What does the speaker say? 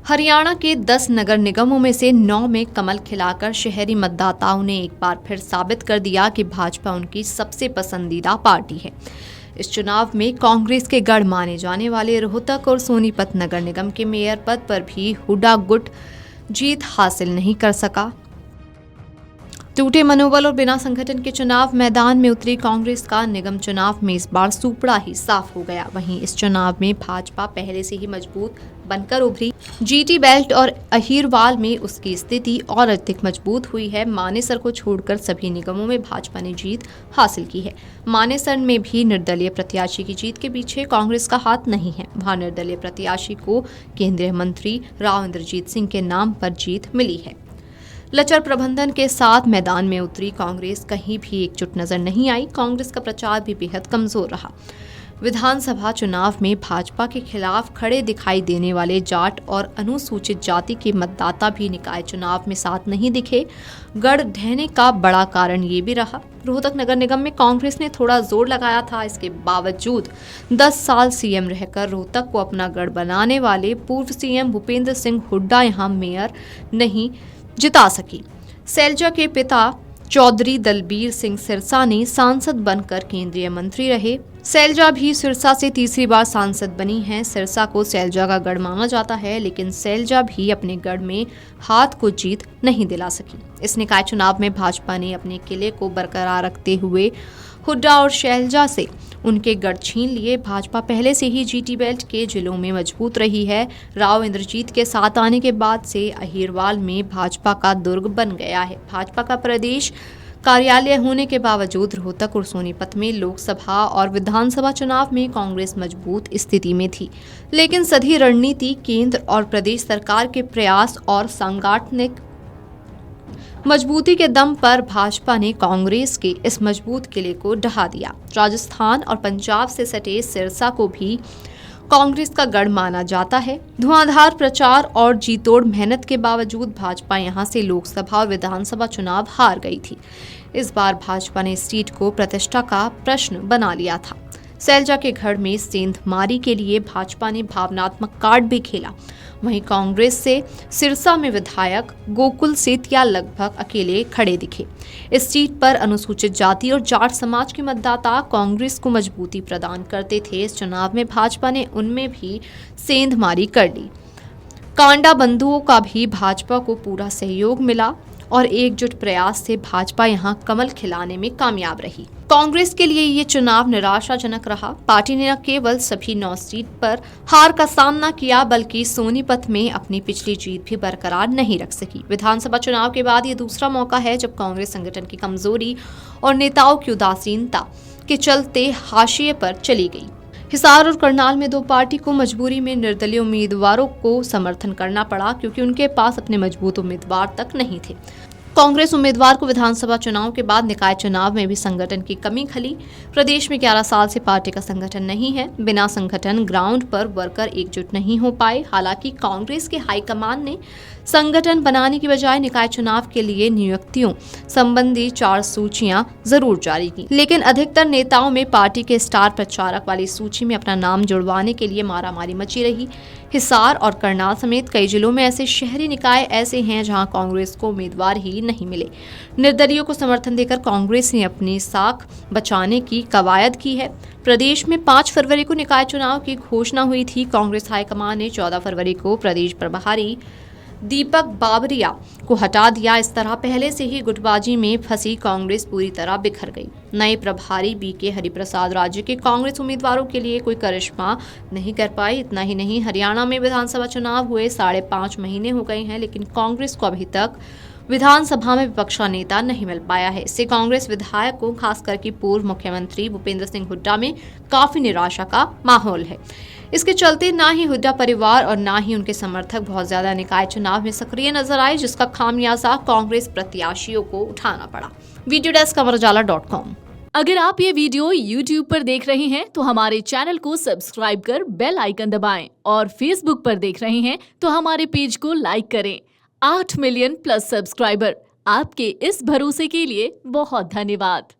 हरियाणा के 10 नगर निगमों में से 9 में कमल खिलाकर शहरी मतदाताओं ने एक बार फिर साबित कर दिया कि भाजपा उनकी सबसे पसंदीदा पार्टी है। इस चुनाव में कांग्रेस के गढ़ माने जाने वाले रोहतक और सोनीपत नगर निगम के मेयर पद पर भी हुड्डा गुट जीत हासिल नहीं कर सका। टूटे मनोबल और बिना संगठन के चुनाव मैदान में उतरी कांग्रेस का निगम चुनाव में इस बार सुपड़ा ही साफ हो गया। वहीं इस चुनाव में भाजपा पहले से ही मजबूत बनकर उभरी। जीटी बेल्ट और अहीरवाल में उसकी स्थिति और अधिक मजबूत हुई है। मानेसर को छोड़कर सभी निगमों में भाजपा ने जीत हासिल की है। मानेसर में भी निर्दलीय प्रत्याशी की जीत के पीछे कांग्रेस का हाथ नहीं है। वहां निर्दलीय प्रत्याशी को केंद्रीय मंत्री राव इंद्रजीत सिंह के नाम पर जीत मिली है। लचर प्रबंधन के साथ मैदान में उतरी कांग्रेस कहीं भी एकजुट नजर नहीं आई। कांग्रेस का प्रचार भी बेहद कमजोर रहा। विधानसभा चुनाव में भाजपा के खिलाफ खड़े दिखाई देने वाले जाट और अनुसूचित जाति के मतदाता भी निकाय चुनाव में साथ नहीं दिखे। गढ़ ढहने का बड़ा कारण ये भी रहा। रोहतक नगर निगम में कांग्रेस ने थोड़ा जोर लगाया था। इसके बावजूद 10 साल सीएम रहकर रोहतक को अपना गढ़ बनाने वाले पूर्व सीएम भूपेंद्र सिंह हुड्डा यहां मेयर नहीं जिता सकी। सैलजा के पिता चौधरी दलबीर सिंह सिरसा ने सांसद बनकर केंद्रीय मंत्री रहे। सैलजा भी सिरसा से तीसरी बार सांसद बनी हैं। सिरसा को सैलजा का गढ़ माना जाता है, लेकिन सैलजा भी अपने गढ़ में हाथ को जीत नहीं दिला सकी। इस निकाय चुनाव में भाजपा ने अपने किले को बरकरार रखते हुए हुड्डा और सैलजा से उनके गढ़ छीन लिए। भाजपा पहले से ही जीटी बेल्ट के जिलों में मजबूत रही है। राव इंद्रजीत के साथ आने के बाद से अहीरवाल में भाजपा का दुर्ग बन गया है। भाजपा का प्रदेश कार्यालय होने के बावजूद रोहतक और सोनीपत में लोकसभा और विधानसभा चुनाव में कांग्रेस मजबूत स्थिति में थी, लेकिन सधी रणनीति, केंद्र और प्रदेश सरकार के प्रयास और सांगठनिक मजबूती के दम पर भाजपा ने कांग्रेस के इस मजबूत किले को ढहा दिया। राजस्थान और पंजाब से सटे सिरसा को भी कांग्रेस का गढ़ माना जाता है। धुआंधार प्रचार और जीतोड़ मेहनत के बावजूद भाजपा यहां से लोकसभा और विधानसभा चुनाव हार गई थी। इस बार भाजपा ने इस सीट को प्रतिष्ठा का प्रश्न बना लिया था। सैलजा के गढ़ में सेंधमारी के लिए भाजपा ने भावनात्मक कार्ड भी खेला। वहीं कांग्रेस से सिरसा में विधायक गोकुल सेतिया लगभग अकेले खड़े दिखे। इस सीट पर अनुसूचित जाति और जाट समाज के मतदाता कांग्रेस को मजबूती प्रदान करते थे। इस चुनाव में भाजपा ने उनमें भी सेंधमारी कर ली। कांडा बंधुओं का भी भाजपा को पूरा सहयोग मिला और एकजुट प्रयास से भाजपा यहां कमल खिलाने में कामयाब रही। कांग्रेस के लिए ये चुनाव निराशाजनक रहा। पार्टी ने न केवल सभी 9 सीट पर हार का सामना किया, बल्कि सोनीपत में अपनी पिछली जीत भी बरकरार नहीं रख सकी। विधानसभा चुनाव के बाद ये दूसरा मौका है जब कांग्रेस संगठन की कमजोरी और नेताओं की उदासीनता के चलते हाशिए पर चली गई। हिसार और करनाल में 2 पार्टी को मजबूरी में निर्दलीय उम्मीदवारों को समर्थन करना पड़ा, क्योंकि उनके पास अपने मजबूत उम्मीदवार तक नहीं थे। कांग्रेस उम्मीदवार को विधानसभा चुनाव के बाद निकाय चुनाव में भी संगठन की कमी खली। प्रदेश में 11 साल से पार्टी का संगठन नहीं है। बिना संगठन ग्राउंड पर वर्कर एकजुट नहीं हो पाए। हालांकि कांग्रेस के हाईकमान ने संगठन बनाने की बजाय निकाय चुनाव के लिए नियुक्तियों संबंधी 4 सूचियां जरूर जारी की, लेकिन अधिकतर नेताओं में पार्टी के स्टार प्रचारक वाली सूची में अपना नाम जुड़वाने के लिए मारामारी मची रही। हिसार और करनाल समेत कई जिलों में ऐसे शहरी निकाय ऐसे हैं जहां कांग्रेस को उम्मीदवार ही नहीं मिले। निर्दलीयों को समर्थन देकर कांग्रेस ने अपनी साख बचाने की कवायद की है। प्रदेश में 5 फरवरी को निकाय चुनाव की घोषणा हुई थी। कांग्रेस हाईकमान ने 14 फरवरी को प्रदेश प्रभारी दीपक बाबरिया को हटा दिया। इस तरह पहले से ही गुटबाजी में फंसी कांग्रेस पूरी तरह बिखर गई। नए प्रभारी बीके हरिप्रसाद राज्य के कांग्रेस उम्मीदवारों के लिए कोई करिश्मा नहीं कर पाए। इतना ही नहीं, हरियाणा में विधानसभा चुनाव हुए 5.5 महीने हो गए हैं, लेकिन कांग्रेस को अभी तक विधानसभा में विपक्ष का नेता नहीं मिल पाया है। इससे कांग्रेस विधायकों, खासकर कि पूर्व मुख्यमंत्री भूपेंद्र सिंह हुड्डा में काफी निराशा का माहौल है। इसके चलते ना ही हुड्डा परिवार और ना ही उनके समर्थक बहुत ज्यादा निकाय चुनाव में सक्रिय नजर आए, जिसका खामियाजा कांग्रेस प्रत्याशियों को उठाना पड़ा। वीडियो डेस्क अमरउजाला.com। अगर आप ये वीडियो YouTube पर देख रहे हैं तो हमारे चैनल को सब्सक्राइब कर बेल आइकन दबाएं, और Facebook पर देख रहे हैं तो हमारे पेज को लाइक करें। 8 मिलियन प्लस सब्सक्राइबर, आपके इस भरोसे के लिए बहुत धन्यवाद।